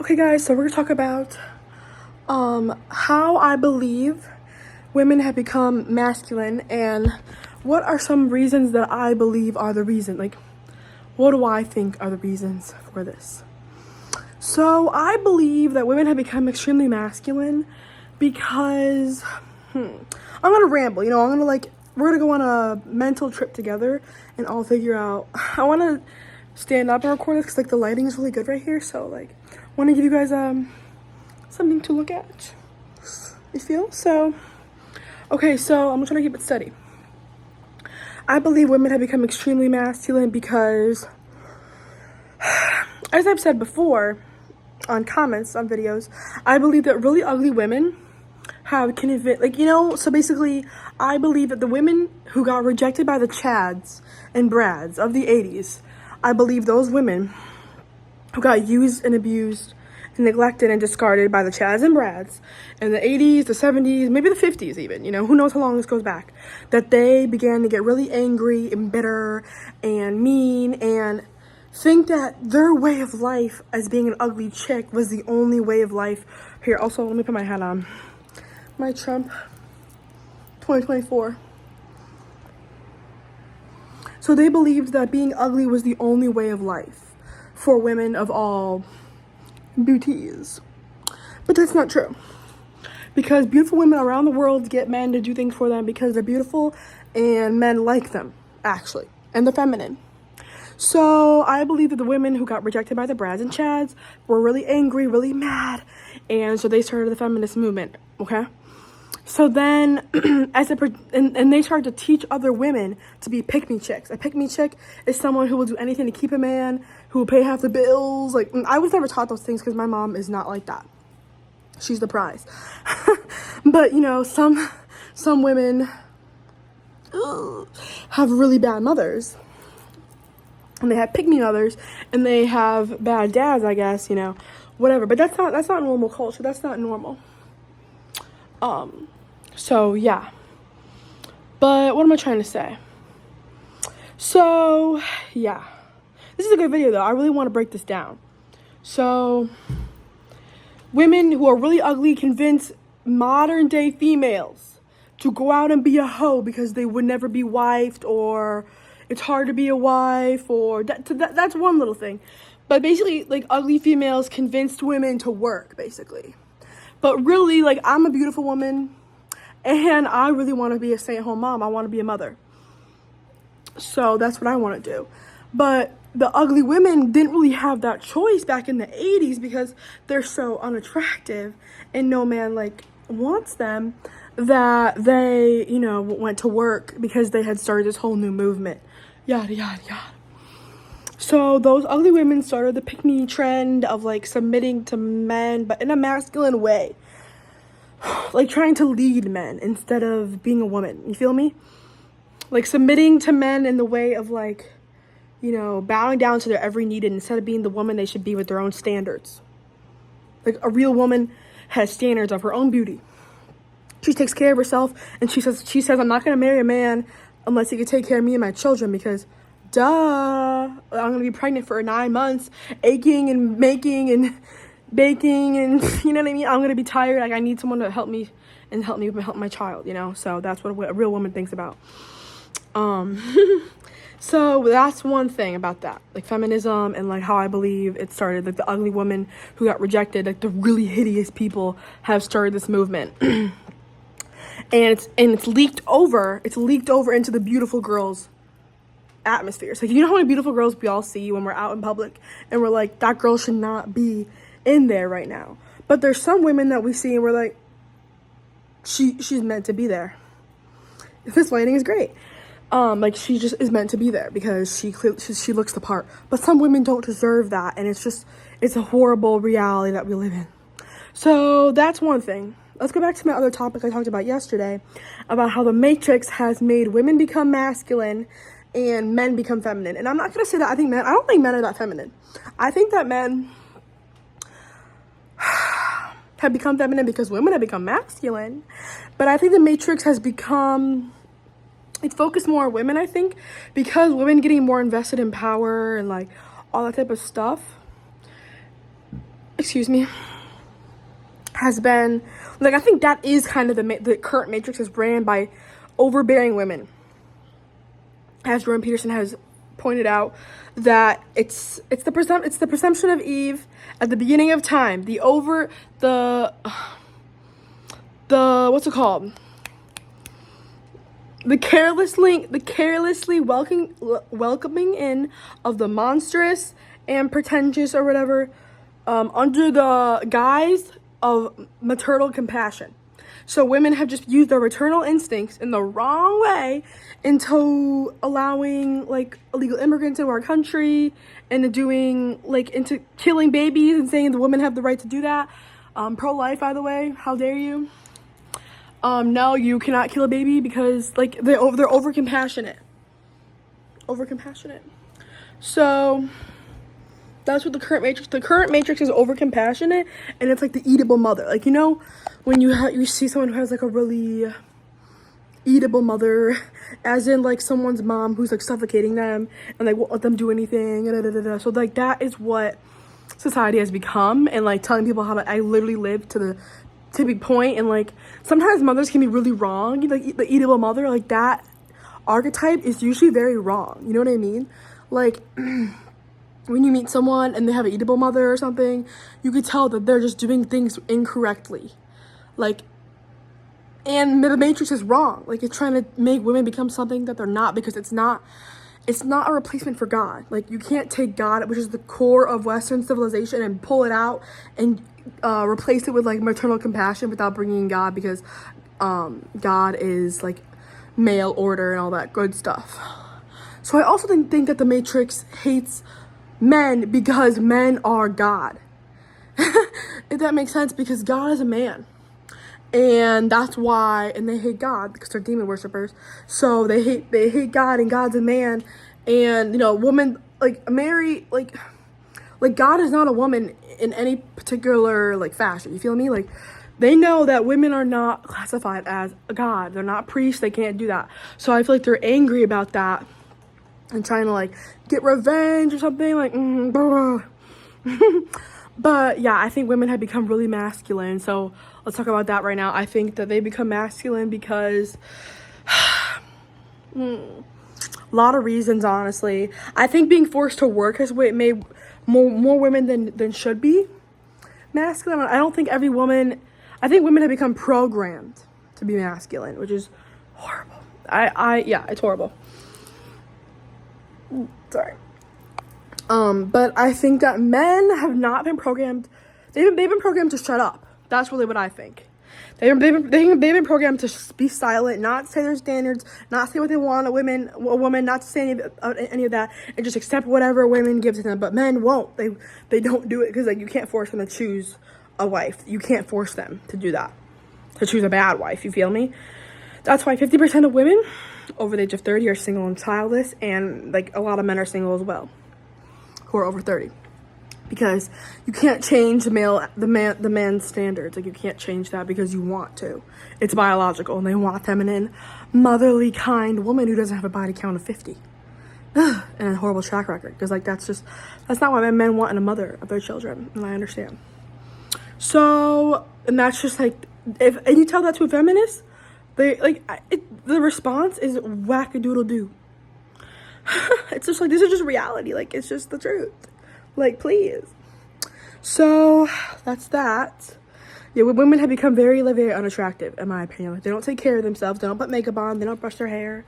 Okay guys, so we're gonna talk about how I believe women have become masculine and what are some reasons that I believe are the reason. Like, what do I think are the reasons for this? So I believe that women have become extremely masculine because I'm gonna ramble, we're gonna go on a mental trip together and I'll figure out. I wanna stand up and record this because the lighting is really good right here, so want to give you guys something to look at. You feel? So okay, so I'm trying to keep it steady. I believe women have become extremely masculine because, as I've said before on comments on videos, I believe that really ugly women have so basically I believe that the women who got rejected by the Chads and Brads of the 80s, I believe those women who got used and abused and neglected and discarded by the Chads and Brads in the 80s, the 70s, maybe the 50s even, who knows how long this goes back, that they began to get really angry and bitter and mean and think that their way of life as being an ugly chick was the only way of life. Here, also, let me put my hat on. My Trump 2024. So they believed that being ugly was the only way of life for women of all beauties. But that's not true. Because beautiful women around the world get men to do things for them because they're beautiful and men like them, actually. And they're feminine. So I believe that the women who got rejected by the Brads and Chads were really angry, really mad. And so they started the feminist movement, okay? So then, and they started to teach other women to be pick-me chicks. A pick-me chick is someone who will do anything to keep a man, who will pay half the bills. Like, I was never taught those things because my mom is not like that. She's the prize. But, some women have really bad mothers. And they have pick-me mothers, and they have bad dads, I guess, whatever. But that's not normal culture. That's not normal. So yeah, but what am I trying to say? So yeah, this is a good video though. I really want to break this down. So women who are really ugly convince modern day females to go out and be a hoe because they would never be wifed, or it's hard to be a wife, or that's one little thing. But basically, ugly females convinced women to work, basically. But really, I'm a beautiful woman, and I really want to be a stay-at-home mom. I want to be a mother. So that's what I want to do. But the ugly women didn't really have that choice back in the 80s because they're so unattractive and no man, wants them, that they, went to work because they had started this whole new movement. Yada, yada, yada. So those ugly women started the pick-me trend of, submitting to men, but in a masculine way. Trying to lead men instead of being a woman. You feel me? Submitting to men in the way of, bowing down to their every need instead of being the woman they should be with their own standards. A real woman has standards of her own beauty. She takes care of herself, and she says, I'm not going to marry a man unless he can take care of me and my children because, duh, I'm going to be pregnant for 9 months, aching and making and baking, and you know what I mean? I'm going to be tired. I need someone to help me and help my child, So that's what a real woman thinks about. So that's one thing about that, feminism and how I believe it started. The ugly woman who got rejected, the really hideous people have started this movement. And it's leaked over into the beautiful girls atmosphere. So how many beautiful girls we all see when we're out in public and we're like, that girl should not be in there right now. But there's some women that we see and we're like, she's meant to be there. This lighting is great. She just is meant to be there because she looks the part. But some women don't deserve that, and it's a horrible reality that we live in. So that's one thing. Let's go back to my other topic I talked about yesterday, about how the Matrix has made women become masculine and men become feminine. And I'm not gonna say that I don't think men are that feminine. I think that men have become feminine because women have become masculine. But I think the Matrix has become, it's focused more on women, I think, because women getting more invested in power and all that type of stuff. excuse me, has been, like, I think that is kind of the current matrix is ran by overbearing women. As Jordan Peterson has pointed out, that it's the presumption of Eve at the beginning of time. The what's it called? The carelessly welcoming in of the monstrous and pretentious or whatever, under the guise of maternal compassion. So women have just used their maternal instincts in the wrong way into allowing, like, illegal immigrants into our country, and into killing babies and saying the women have the right to do that. Pro-life, by the way, how dare you? No, you cannot kill a baby because, like, they're over compassionate. So that's what the current matrix is, over compassionate, and it's like the eatable mother. Like, you know, when you see someone who has like a really eatable mother, as in like someone's mom who's like suffocating them and they won't let them do anything. So like that is what society has become, and like telling people how to I literally live to the tipping point. And like sometimes mothers can be really wrong. Like the eatable mother, like that archetype is usually very wrong. You know what I mean? Like when you meet someone and they have an eatable mother or something, you could tell that they're just doing things incorrectly. Like, and the matrix is wrong. Like, it's trying to make women become something that they're not, because it's not a replacement for God. Like, you can't take God, which is the core of Western civilization, and pull it out and replace it with like maternal compassion without bringing in God, because God is like male order and all that good stuff. So I also think that the matrix hates men because men are God. If that makes sense, because God is a man. And that's why, and they hate God because they're demon worshippers. So they hate God, and God's a man. And, you know, woman, like Mary, like God is not a woman in any particular like fashion. You feel me? Like, they know that women are not classified as a God. They're not priests. They can't do that. So I feel like they're angry about that and trying to like get revenge or something, like But yeah, I think women have become really masculine. So let's talk about that right now. I think that they become masculine because a lot of reasons, honestly. I think being forced to work has made more women than should be masculine. I think women have become programmed to be masculine, which is horrible. Yeah, it's horrible. Sorry. But I think that men have not been programmed. They've been programmed to shut up. That's really what I think. They've been programmed to be silent, not say their standards, not say what they want a woman, not to say any of that, and just accept whatever women give to them. But men won't. They don't do it because like you can't force them to choose a wife. You can't force them to do that, to choose a bad wife. You feel me? That's why 50% of women over the age of 30 are single and childless, and like a lot of men are single as well who are over 30, because you can't change the man's standards. Like, you can't change that because you want to. It's biological, and they want a feminine, motherly, kind woman who doesn't have a body count of 50 and a horrible track record, because like that's not what men want in a mother of their children, and I understand. So, and that's just like, and you tell that to a feminist, the response is whack-a-doodle-doo. It's just like, this is just reality. Like, it's just the truth. Like, please. So that's that. Yeah, women have become very, very unattractive, in my opinion. Like, they don't take care of themselves. They don't put makeup on. They don't brush their hair.